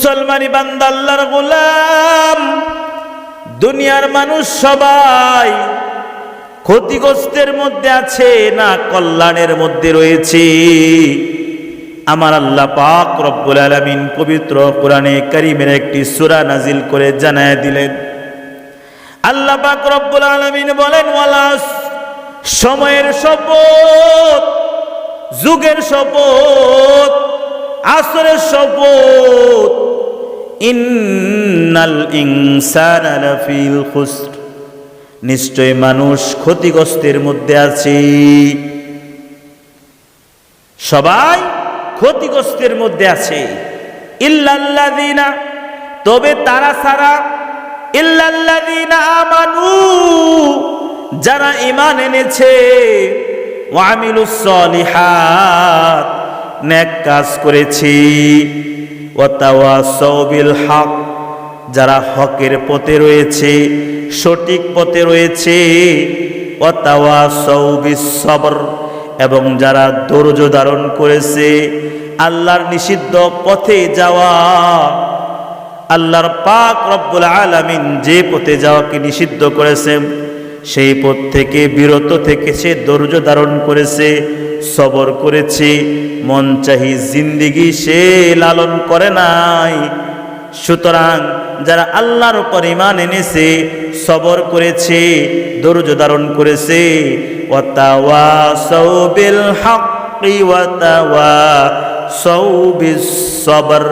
মুসলমানি বান্দা আল্লাহর গোলাম, দুনিয়ার মানুষ সবাই ক্ষতিগ্রস্তের মধ্যে আছে না কল্যাণের মধ্যে রয়েছে? আমার আল্লাহ পাক রব্বুল আলামিন পবিত্র কোরআনে কারীমের একটি সূরা নাজিল করে জানায় দিলেন। আল্লাহ পাক রব্বুল আলামিন বলেন, ওয়ালাস, সময়ের শপথ, যুগের শপথ, আসরের শপথ, ইন্নাল ইনসানা লাফিল খুসর, নিশ্চয় মানুষ ক্ষতিগ্রস্তের মধ্যে আছে। সবাই ক্ষতিগ্রস্তের মধ্যে আছে। ইল্লাল্লাযিনা, তবে তারা ছাড়া, ইল্লাল্লাযিনা আমানু, যারা ঈমান এনেছে, ওয়া আমিলুস সলিহাত, নেক কাজ করেছে, ওয়া তাওয়াসাউ বিল হক, যারা হকের পথে রয়েছে, সঠিক পথে রয়েছে, ওয়া তাওয়াসাউ বিস সবর, এবং যারা ধৈর্য ধারণ করেছে আল্লাহর নিষিদ্ধ পথে যাওয়া। আল্লাহর পাক রব্বুল আলামিন যে পথে যাওয়াকে নিষিদ্ধ করেছেন সেই পথ থেকে বিরত থেকে সে ধৈর্য ধারণ করেছে, সবর করেছে, মন চাহি জিন্দেগি সে লালন করে নাই। সুতরাং যারা আল্লাহর উপর ঈমান এনেছে, সবর করেছে, ধৈর্য ধারণ করেছে, ওয়া তাওয়াসাউ বিল হক ওয়া তাওয়াসাউ বিস সবর,